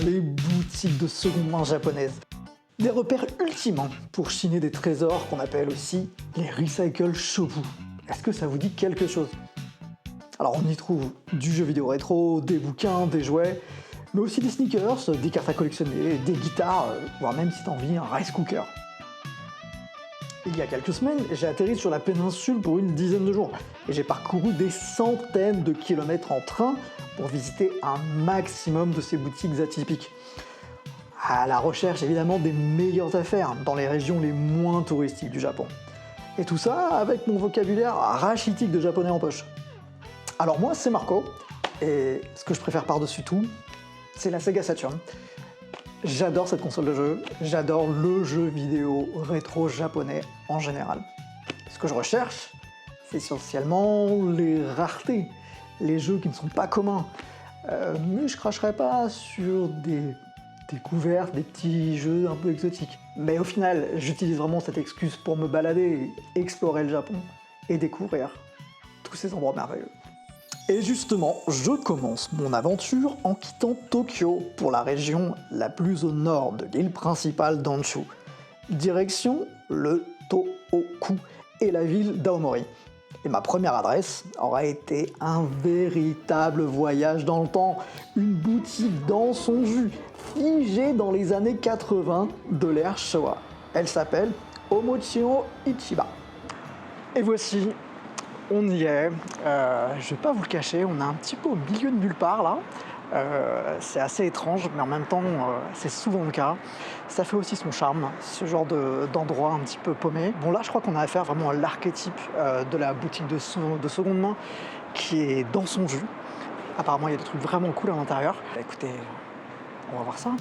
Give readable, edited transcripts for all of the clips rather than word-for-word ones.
les boutiques de seconde main japonaises. Des repères ultimes pour chiner des trésors qu'on appelle aussi les Recycle Shobu. Est-ce que ça vous dit quelque chose? Alors on y trouve du jeu vidéo rétro, des bouquins, des jouets, mais aussi des sneakers, des cartes à collectionner, des guitares, voire même si t'as envie, un rice cooker. Il y a quelques semaines, j'ai atterri sur la péninsule pour une dizaine de jours et j'ai parcouru des centaines de kilomètres en train pour visiter un maximum de ces boutiques atypiques. À la recherche évidemment des meilleures affaires dans les régions les moins touristiques du Japon. Et tout ça avec mon vocabulaire rachitique de japonais en poche. Alors moi c'est Marco, et ce que je préfère par-dessus tout, c'est la Sega Saturn. J'adore cette console de jeu, j'adore le jeu vidéo rétro japonais en général. Ce que je recherche, c'est essentiellement les raretés, les jeux qui ne sont pas communs. Mais je cracherai pas sur des découvertes, des petits jeux un peu exotiques. Mais au final, j'utilise vraiment cette excuse pour me balader, explorer le Japon et découvrir tous ces endroits merveilleux. Et justement, je commence mon aventure en quittant Tokyo pour la région la plus au nord de l'île principale d'Honshu. Direction le Tohoku et la ville d'Aomori. Et ma première adresse aura été un véritable voyage dans le temps, une boutique dans son jus, figée dans les années 80 de l'ère Showa. Elle s'appelle Omochiro Ichiba. Et voici, on y est. Je vais pas vous le cacher, on est un petit peu au milieu de nulle part là. C'est assez étrange, mais en même temps, c'est souvent le cas. Ça fait aussi son charme, ce genre d'endroit un petit peu paumé. Bon là, je crois qu'on a affaire vraiment à l'archétype de la boutique de seconde main qui est dans son jus. Apparemment, il y a des trucs vraiment cool à l'intérieur. Bah, écoutez, on va voir ça.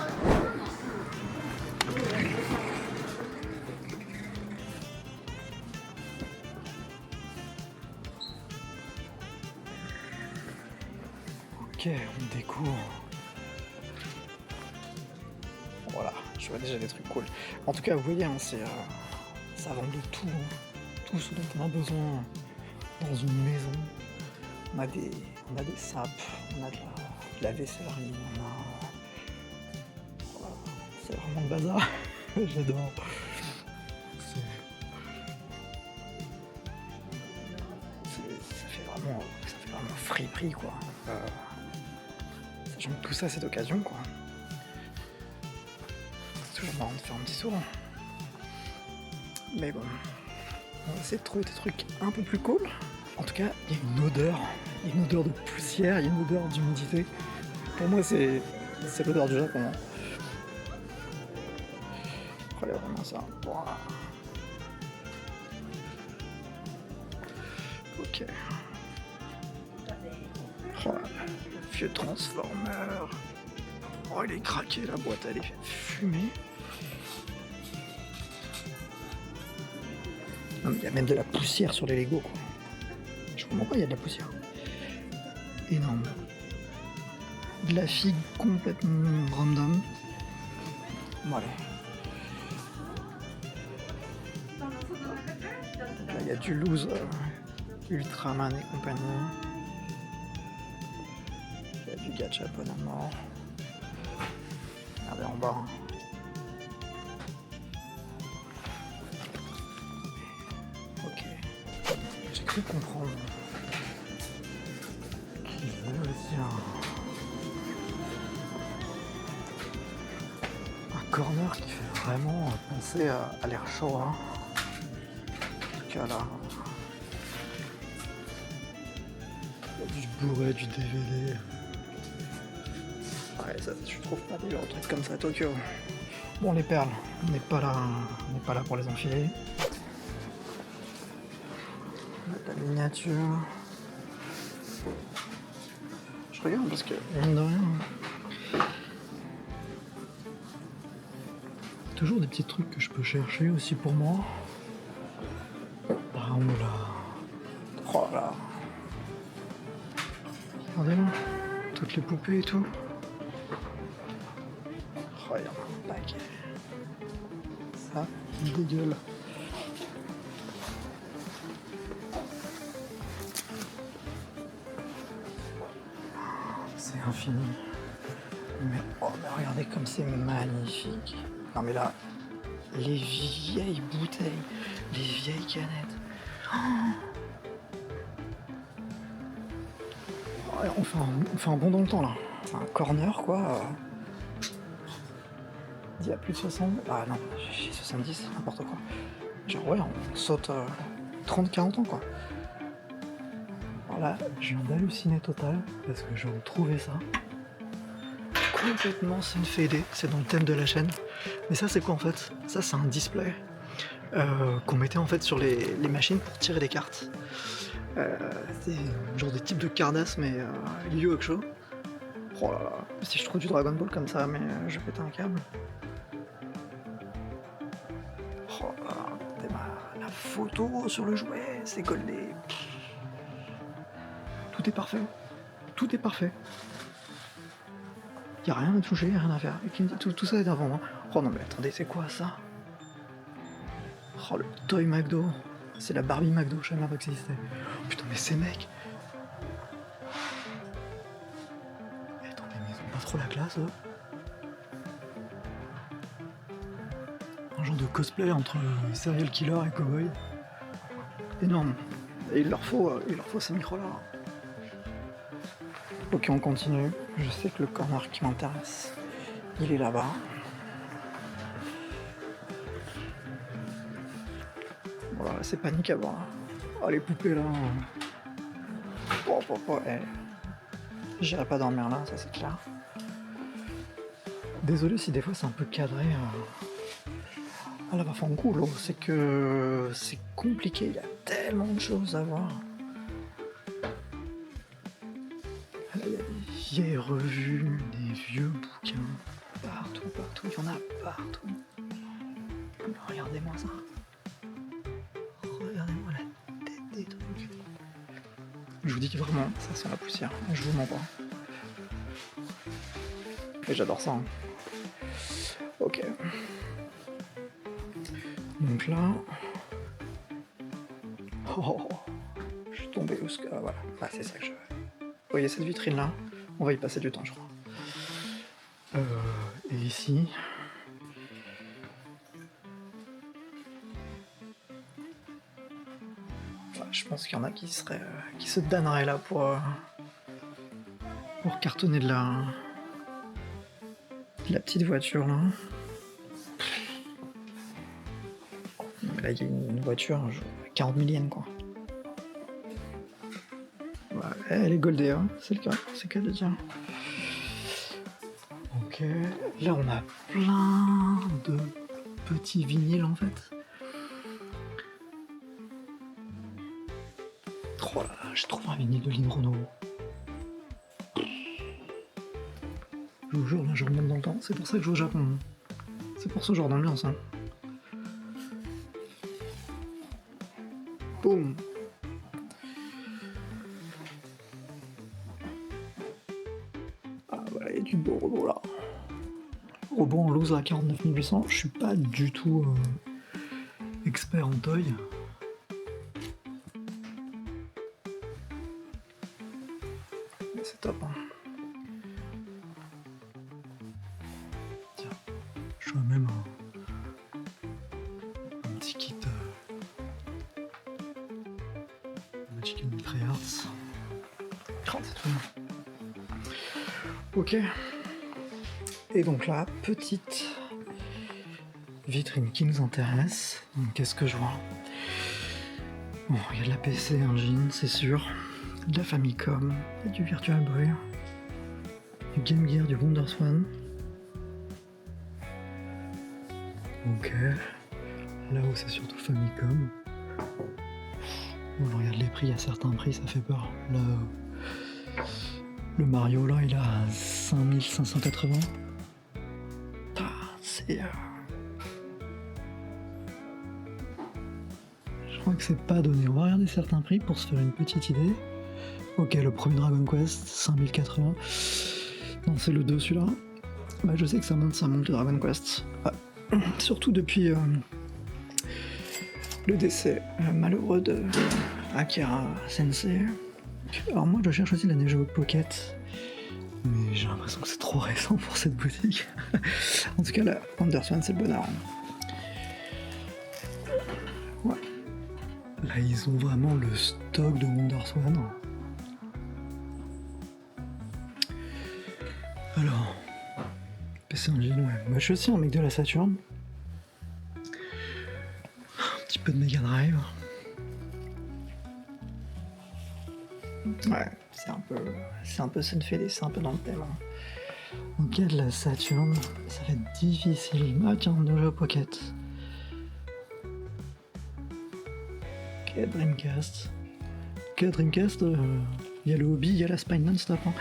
Ok, on découvre. Voilà, je vois déjà des trucs cool. En tout cas, vous voyez, hein, ça vend de tout, hein. Tout ce dont on a besoin dans une maison. On a des sapes, on a de la vaissellerie, voilà, c'est vraiment le bazar. J'adore. Ça fait vraiment friperie, quoi. Sachant que tout ça, c'est d'occasion, quoi. C'est toujours marrant de faire un petit tour. Mais bon, on va essayer de trouver des trucs un peu plus cool. En tout cas, il y a une odeur de poussière, il y a une odeur d'humidité. Pour moi, c'est l'odeur du Japon. Regardez vraiment ça. Voilà. Ok. Oh, le vieux transformer. Oh, il est craqué, la boîte, elle est fumée. Non, mais il y a même de la poussière sur les Lego, quoi. Je comprends pas, il y a de la poussière. Énorme. De la figue complètement random. Bon, allez. Là, il y a du loose Ultraman et compagnie. Il y a du Gachapon à mort. Regardez en bas. Hein. Ok. J'ai cru comprendre qu'il voulait dire un corner qui fait vraiment penser à l'ère Showa. En tout cas là, il y a du Blu-ray, du DVD. Ouais, ça, je trouve pas des trucs comme ça à Tokyo. Bon, les perles, on n'est pas là pour les enfiler. On a de la miniature. Je regarde parce que, mine de rien, toujours des petits trucs que je peux chercher aussi pour moi. Ah, oula. Oh là. Regardez là, toutes les poupées et tout. Oh, il y en a un paquet. Ça dégueule. C'est infini. Mais Oh, mais regardez comme c'est magnifique. Non, mais là, les vieilles bouteilles, les vieilles canettes. Ouais, on fait un bond dans le temps là. Un corner quoi. D'il y a plus de 60. Ah non, j'ai 70, n'importe quoi. Genre ouais, on saute 30-40 ans quoi. Alors là, je viens d'halluciner total parce que je retrouvais ça. Complètement c'est une fadé, c'est dans le thème de la chaîne. Mais ça c'est quoi en fait? Ça c'est un display qu'on mettait en fait sur les machines pour tirer des cartes. C'est genre des types de Cardass mais Yu Hakusho. Oh là là, si je trouve du Dragon Ball comme ça, mais je pète un câble. Oh là là, regardez la photo sur le jouet, c'est goldé. Tout est parfait. Tout est parfait. Y a rien à toucher, rien à faire. Et qui me dit tout ça est à vendre. Hein. Oh non mais attendez, c'est quoi ça? Oh le Toy McDo. C'est la Barbie McDo, je savais même pas que ça existait. Oh, putain mais ces mecs. Mais attendez, mais ils ont pas trop la classe eux. Un genre de cosplay entre serial killer et cowboy. Énorme. Et il leur faut ces micros là. Ok, on continue. Je sais que le corner qui m'intéresse, il est là-bas. Voilà, c'est panique à voir. Oh, les poupées là. Oh, j'irai pas dormir là, ça c'est clair. Désolé si des fois c'est un peu cadré. Ah là, va faire un coup, c'est que c'est compliqué, il y a tellement de choses à voir. Là, il y a des vieilles revues, des vieux bouquins. Partout, il y en a partout. Mais regardez-moi ça. Regardez-moi la tête des trucs. Je vous dis que vraiment, ça sent la poussière. Je vous mens pas. Et j'adore ça. Hein. Ok. Donc là... Oh, je suis tombé où ce... voilà. Ah, c'est ça que je veux. Vous voyez cette vitrine là? On va y passer du temps, je crois. Et ici... Je pense qu'il y en a qui se damneraient là pour cartonner de la petite voiture là. Mais là il y a une voiture, 40 000 yens quoi. Ouais, elle est goldée, hein, c'est le cas, c'est le cas de dire. Ok, là on a plein de petits vinyles en fait. Oh là là, j'ai trouvé un vinyle de Lynn Renault. Je vous jure, là je remonte dans le temps, c'est pour ça que je joue au Japon. C'est pour ce genre d'ambiance. Hein. Boum. Ah voilà, il y a du beau robot là. Robot en loose à 49 800, je suis pas du tout expert en toy. Mais c'est top. Hein. Tiens, je vois même un petit kit Magic Military Arts. Oh, c'est tout bien. Ok. Et donc là, petite vitrine qui nous intéresse. Donc qu'est-ce que je vois? Bon, il y a de la PC Engine, c'est sûr. De la Famicom, il y a du Virtual Boy, du Game Gear, du WonderSwan. Ok. Là-haut, c'est surtout Famicom. On regarde les prix, il y a certains prix, ça fait peur. Là, le Mario, là, il est à 5580. C'est... Je crois que c'est pas donné. On va regarder certains prix pour se faire une petite idée. Ok, le premier Dragon Quest, 5080. Non, c'est le 2 celui-là. Bah, je sais que ça monte le Dragon Quest. Surtout depuis le décès malheureux de Akira Sensei. Alors moi, je cherche aussi la Neo Geo Pocket. Mais j'ai l'impression que c'est trop récent pour cette boutique. En tout cas, la Wonderswan, c'est le bonheur. Ouais. Là, ils ont vraiment le stock de Wonderswan. Alors, PC Engine, ouais. Moi, je suis aussi un mec de la Saturn. Un petit peu de Mega Drive. Ouais, c'est un peu Sunfade, c'est un peu dans le thème. Ok, de la Saturn, ça va être difficile. Ah tiens, Neo Pocket. Ok, Dreamcast. Ok, Dreamcast, il y a le hobby, il y a la Spine non-stop. Hein.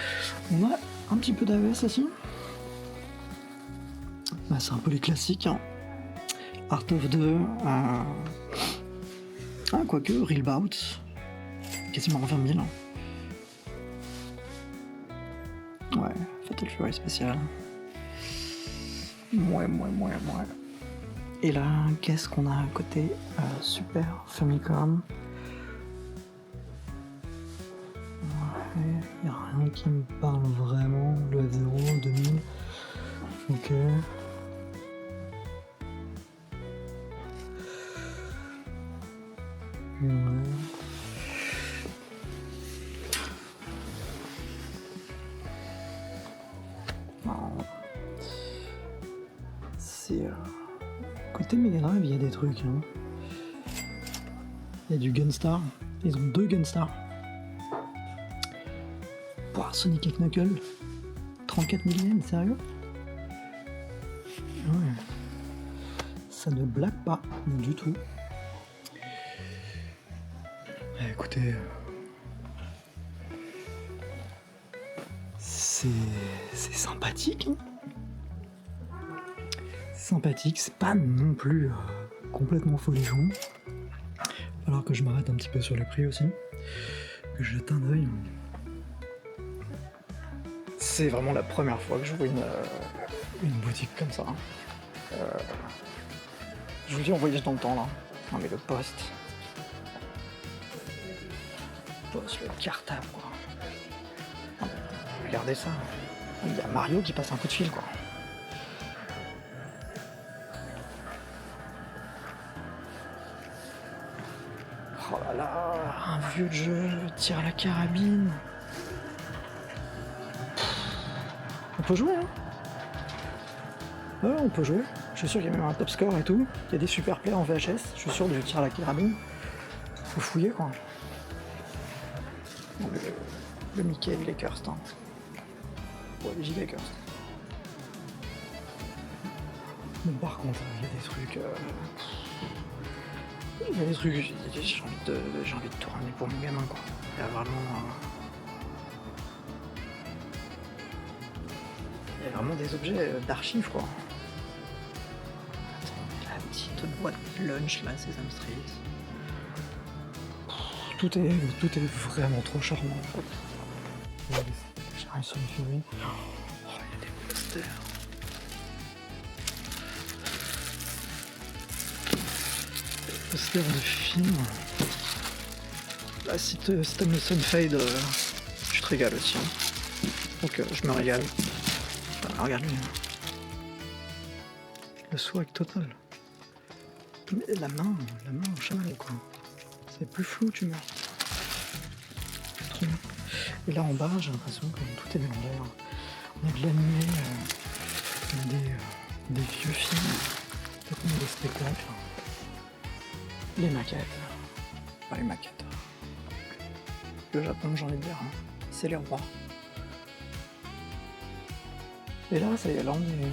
On a un petit peu d'AES aussi. Bah, c'est un peu les classiques. Hein. Art of 2, quoique, Real Bout, quasiment 20 000. Ouais, Fatal Fury spécial. Ouais. Et là, qu'est-ce qu'on a à côté? Super Famicom. Ouais, y a rien qui me parle vraiment. Le F0, 2000. Ok. Ouais. C'est côté Mega Drive, il y a des trucs. Hein. Il y a du Gunstar. Ils ont 2 Gunstar. Pouah, Sonic et Knuckle. 34 millième, sérieux? Ouais. Ça ne blague pas du tout. Écoutez, c'est sympathique. Hein, sympathique, c'est pas non plus complètement folichon. Alors que je m'arrête un petit peu sur les prix aussi, que je jette un œil. C'est vraiment la première fois que je vois une boutique comme ça. Je vous dis, on voyage dans le temps là. Non mais le poste, le cartable quoi. Non, mais regardez ça. Il y a Mario qui passe un coup de fil quoi. Oh là là, un vieux jeu, tir à la carabine. On peut jouer hein. Ouais, on peut jouer. Je suis sûr qu'il y a même un top score et tout. Il y a des super plays en VHS. Je suis sûr du tir à la carabine. Faut fouiller quoi. Le Mickey, il est cursed. Hein. Ouais, le giga cursed. Mais par contre, il y a des trucs. Il y a des trucs. J'ai envie de tout ramener pour mon gamin quoi. Il y a vraiment. Il y a vraiment des objets d'archives quoi. Attends, la petite boîte lunch là, Sesame Street. Tout est vraiment trop charmant. J'ai rien sur le Fury. Oh, il y a des posters. Des posters de films. Là, si t'aimes le Sunfade, tu te régales aussi. Hein. Donc, je me régale. Enfin, regarde lui. Le swag total. Mais la main au cheval, quoi. C'est plus flou, tu meurs. C'est trop bien. Et là en bas, j'ai l'impression que tout est mélangé. On a de l'animé, on a des vieux films, peut-être même des spectacles, les maquettes. Pas les maquettes. Le Japon, j'ai envie de dire, hein. C'est les rois. Et là, ça y est, là on est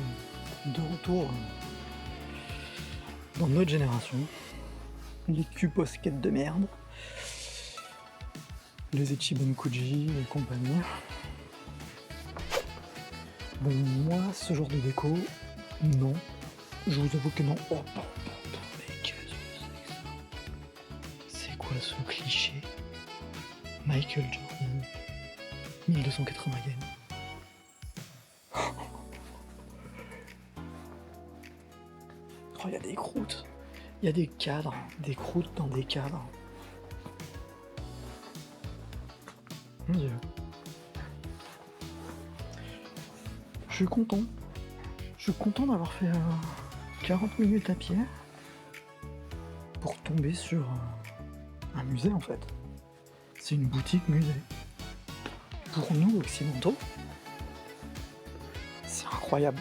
de retour dans notre génération. Les Q-Posket de merde. Les Ichiban Kuji et compagnie. Bon, moi, ce genre de déco, non. Je vous avoue que non. Oh, mais qu'est-ce que c'est que ça? C'est quoi ce cliché? Michael Jordan. 1280 yens. Oh, il y a des croûtes. Il y a des cadres. Des croûtes dans des cadres. Mon Dieu. Je suis content. Je suis content d'avoir fait 40 minutes à pied pour tomber sur un musée en fait. C'est une boutique musée. Pour nous occidentaux, c'est incroyable.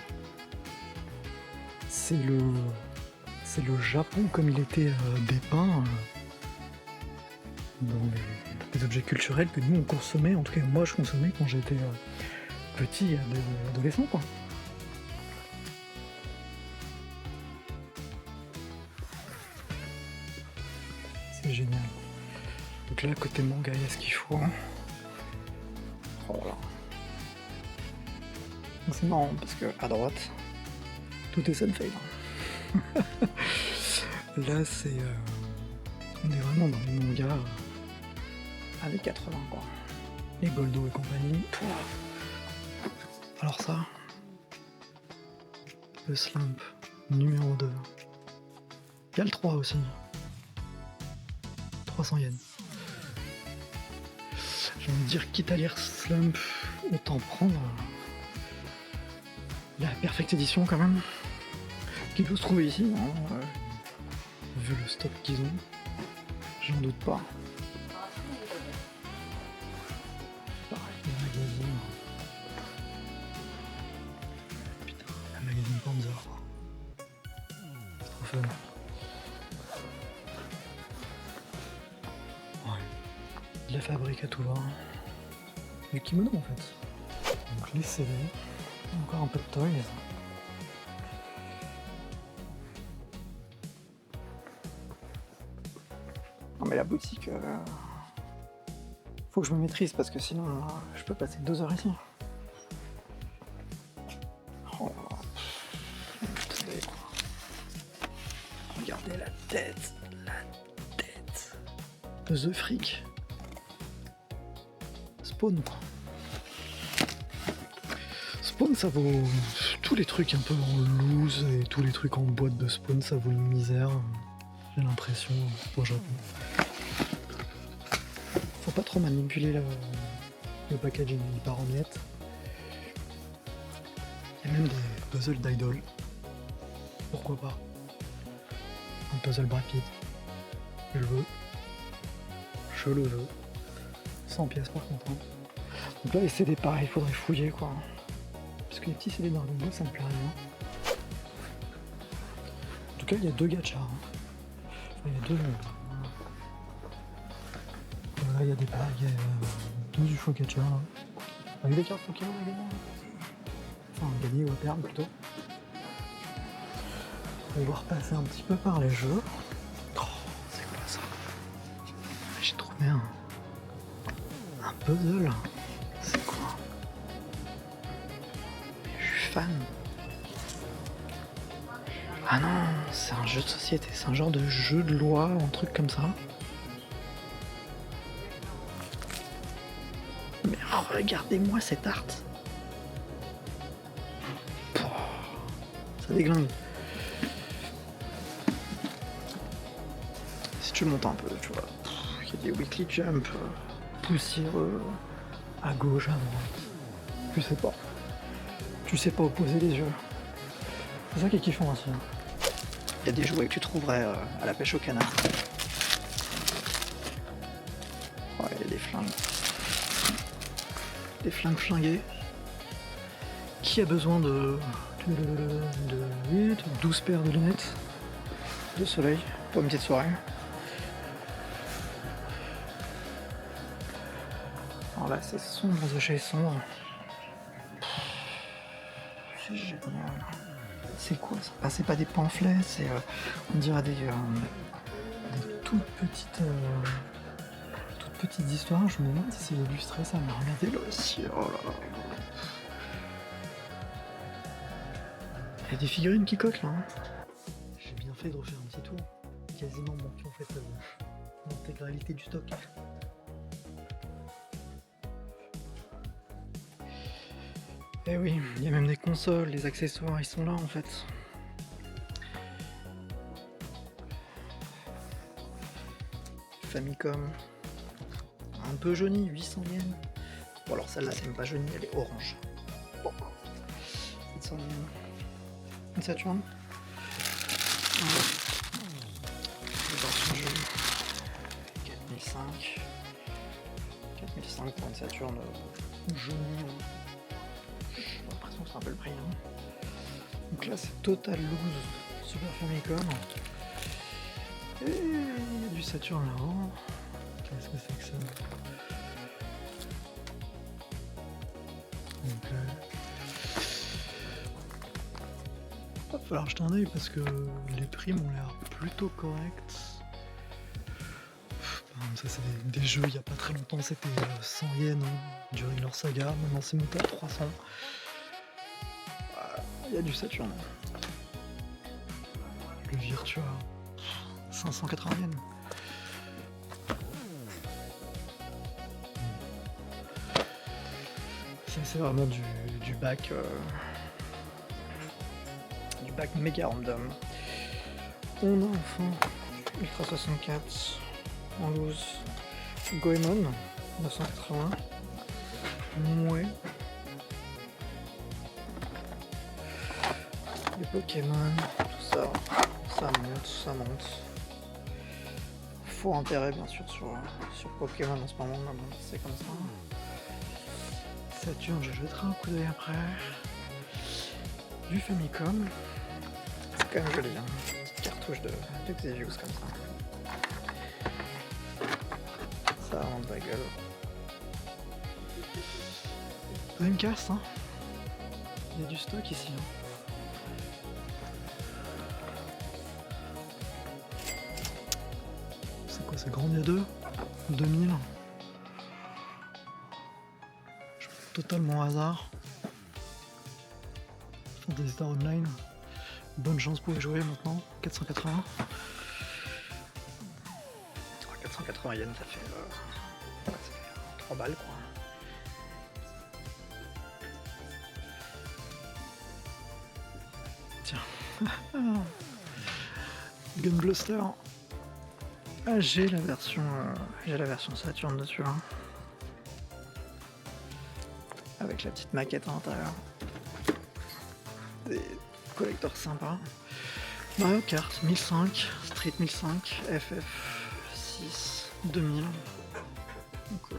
C'est le Japon comme il était dépeint dans les objets culturels que nous on consommait, en tout cas moi je consommais quand j'étais petit et adolescent quoi. C'est génial. Donc là côté manga il y a ce qu'il faut. Hein. Oh là. C'est marrant parce que à droite tout est Sunfade. Là c'est on est vraiment dans les mangas années 80 quoi. Les Goldo et compagnie. Alors ça, le Slump numéro 2. Il y a le 3 aussi. 300 yens. J'ai envie de dire, quitte à lire Slump, autant prendre la Perfect Edition quand même, qui peut se trouver ici, hein, vu le stock qu'ils ont, j'en doute pas. Pareil, le magazine. Putain, le magazine Panzer. C'est trop fun. Ouais. De la fabrique à tout va. Du kimono en fait. Donc les CD, encore un peu de toys. Non mais la boutique, faut que je me maîtrise parce que sinon je peux passer 2 heures ici. Oh, regardez la tête de The Freak. Spawn quoi. Spawn ça vaut tous les trucs un peu en loose et tous les trucs en boîte de Spawn ça vaut une misère. J'ai l'impression au Japon. Faut pas trop manipuler le packaging, il part en miettes. Il y a même des puzzles d'idol. Pourquoi pas? Un puzzle Brad Pitt. Je le veux. Je le veux. 100 pièces par contre. Hein. Donc là les CD pareil, il faudrait fouiller quoi. Parce que les petits CD Dragon Ball ça me plaît rien. En tout cas il y a 2 gachas. Hein. Il y a 2 jeux. Là il y a des bagues, 12 du faux gacha. Avec des cartes Pokémon à gagner. Enfin à gagner ou à perdre plutôt. On va repasser un petit peu par les jeux. Oh, c'est quoi ça? J'ai trouvé un puzzle. C'est quoi? Je suis fan. Ah non, c'est un jeu de société, c'est un genre de jeu de loi, un truc comme ça. Mais regardez-moi cette art. Pouah, ça déglingue. Si tu montes un peu, tu vois, il y a des weekly jump poussiéreux à gauche, à droite. Tu sais pas. Tu sais pas opposer les jeux. C'est ça qui est kiffant aussi. Hein. Il y a des jouets que tu trouverais à la pêche au canard. Ouais, il y a des flingues. Des flingues flinguées. Qui a besoin de 12 paires de lunettes de soleil pour une petite soirée? Alors là, c'est sombre de chez sombre. C'est génial. C'est quoi ça? Ah, c'est pas des pamphlets, c'est on dirait des toutes petites histoires. Je me demande si c'est illustré ça, mais regardez là aussi. Oh là là. Il y a des figurines qui coquent là. Hein. J'ai bien fait de refaire un petit tour. Quasiment manqué en fait l'intégralité du stock. Eh oui, il y a même des consoles, les accessoires, ils sont là en fait. Famicom. Un peu jaunie, 800 yens. Bon alors celle-là c'est même pas jaunie, elle est orange. Bon. une Saturn. La version jeu 4005. 4005 pour une Saturn jaunie. J'ai l'impression que c'est un peu le prix. Hein. Donc là c'est Total Loose Super Famicom. Et il y a du Saturn là-haut. Qu'est-ce que c'est que ça? Donc va falloir jeter un œil parce que les prix m'ont l'air plutôt corrects. Ça c'est des jeux il y a pas très longtemps, c'était 100 yens durant leur saga, maintenant c'est monté à 300. Il y a du Saturn. Le Virtua, 580 yens. Ça c'est vraiment du bac méga random. On a enfin Ultra 64 en loose Goemon 980. Ouais. Les Pokémon, tout ça, ça monte. Fort intérêt bien sûr sur Pokémon en ce moment, mais bon, c'est comme ça. Saturn, je jetterai un coup d'œil après. Du Famicom, c'est quand même joli, hein. Petite cartouche de Xevious comme ça. Ça a vraiment de la gueule. Dreamcast, hein. Il y a du stock ici. Hein. C'est quoi, c'est Grandia 2 2000. Totalement hasard. Fantasy Star Online. Bonne chance pour y jouer maintenant. 480. 480 yens, ça fait 3 balles quoi. Tiens. Gunbluster. Ah, j'ai la version Saturn dessus. Hein. Avec la petite maquette à l'intérieur. Des collecteurs sympas. Mario Kart 1005, Street 1005, FF6 2000. Donc,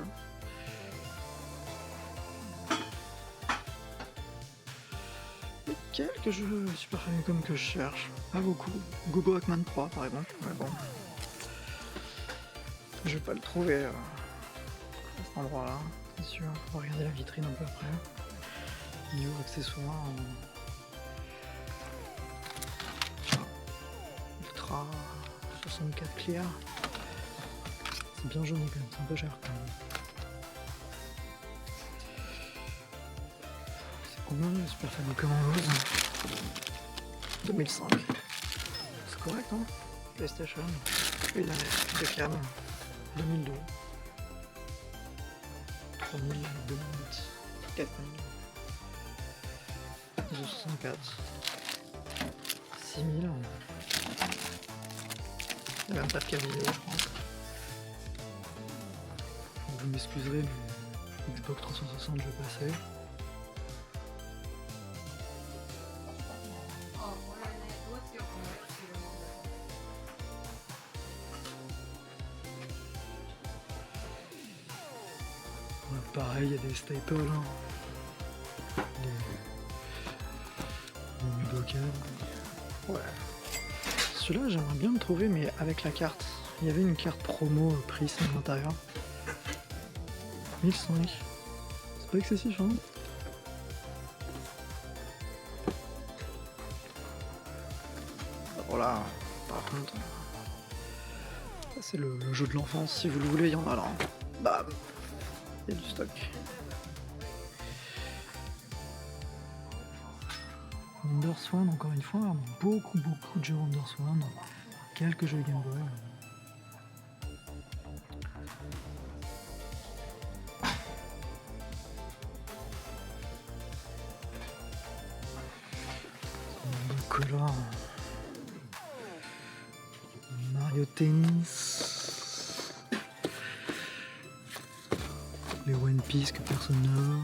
et quelques jeux Super Famicom que je cherche. Pas beaucoup. Gogo Hackman 3 par exemple. Mais bon. Je vais pas le trouver à cet endroit là. C'est sûr. On va regarder la vitrine un peu après. Niveau accessoires. Ultra 64 clear. C'est bien joli quand même, c'est un peu cher quand même. C'est combien le Super Famicom en loose? 2005. C'est correct hein? PlayStation. Et la de cam. 2002. 3000, 2008, 4000. 264. 6000. Il n'y a même pas de cas vidéo, je crois. Vous m'excuserez, mais Xbox 360, je vais passer. Ouais, pareil, il y a des staples. Hein. Les Budokan. Ouais. Celui-là, j'aimerais bien le trouver, mais avec la carte. Il y avait une carte promo Prism à l'intérieur. 1005. C'est pas excessif, hein? Voilà, par contre, c'est le jeu de l'enfance. Si vous le voulez, il y en a là. Bam! Il y a du stock. Wonderswan, encore une fois, beaucoup de jeux Wonderswan, quelques jeux Game Boy. Color. Mario Tennis. Les One Piece que personne n'a.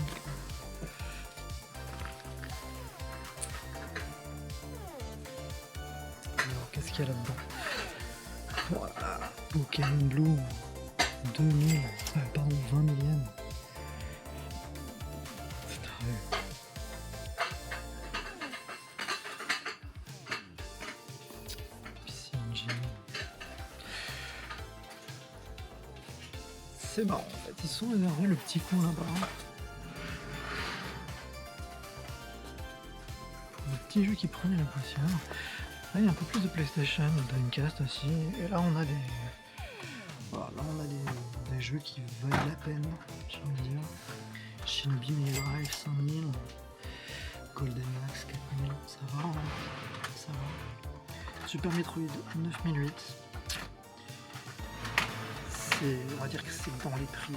qu'il y a là-dedans. Voilà, Pokémon Blue 2000, pardon 20 millième. C'est très... C'est marrant en fait, ils sont réservés le petit coin là-bas. Pour le petit jeu qui prenait la poussière. Là il y a un peu plus de PlayStation, de Dreamcast aussi. Et là on a des. Voilà, là on a des jeux qui valent la peine, j'ai envie de dire. Shinobi Mega Drive 5000, Golden Axe 4000, ça va, hein, ça va. Super Metroid 9008. On va dire que c'est dans les prix.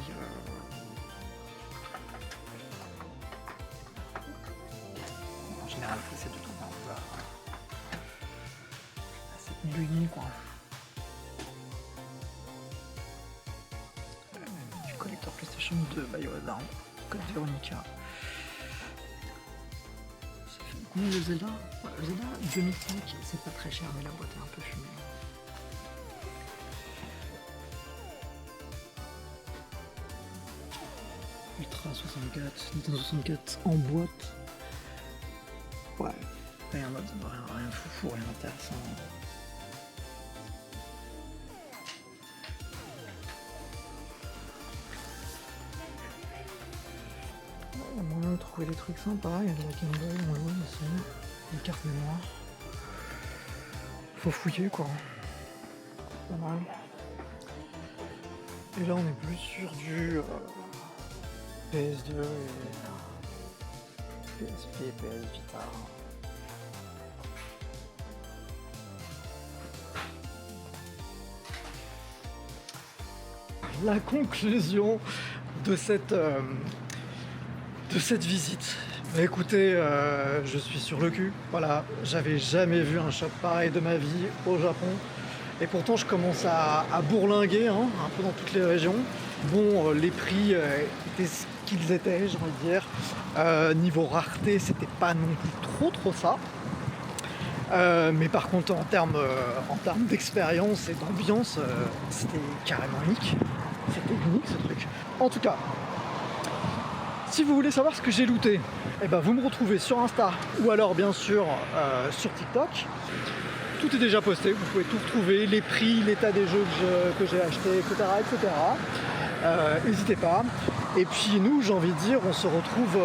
En général, c'est de tout dans à 7000 quoi. Du collector PlayStation 2, Biohazard, Code Veronica. Ça fait combien le Zelda? Ouais, le Zelda 2005, c'est pas très cher, mais la boîte est un peu fumée. Ultra 64, Nintendo 64 en boîte. Ouais, rien foufou, rien d'intéressant. Il y a moyen de trouver des trucs sympas, il y a de la Game Boy, on joue aussi, des cartes mémoire. Faut fouiller quoi. Pas mal. Et là on est plus sur du PS2 et PSP, PS Vita. La conclusion de cette visite. Bah écoutez, je suis sur le cul. Voilà, j'avais jamais vu un shop pareil de ma vie au Japon. Et pourtant, je commence à bourlinguer un peu dans toutes les régions. Bon, les prix étaient ce qu'ils étaient, j'ai envie de dire. Niveau rareté, c'était pas non plus trop ça. Mais par contre, en termes d'expérience et d'ambiance, c'était carrément unique. C'était unique ce truc. En tout cas, si vous voulez savoir ce que j'ai looté, eh ben, vous me retrouvez sur Insta ou alors bien sûr sur TikTok. Tout est déjà posté, vous pouvez tout retrouver, les prix, l'état des jeux que j'ai achetés, etc. N'hésitez pas. Et puis nous, j'ai envie de dire, on se retrouve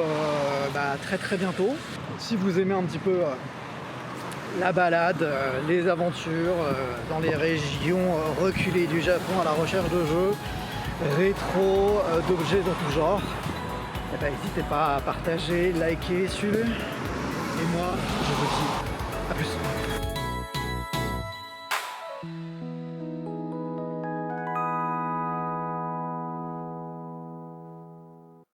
très bientôt. Si vous aimez un petit peu la balade, les aventures dans les régions reculées du Japon à la recherche de jeux, rétro, d'objets dans tout genre, eh ben, n'hésitez pas à partager, liker, suivre. Et moi, je vous dis à plus.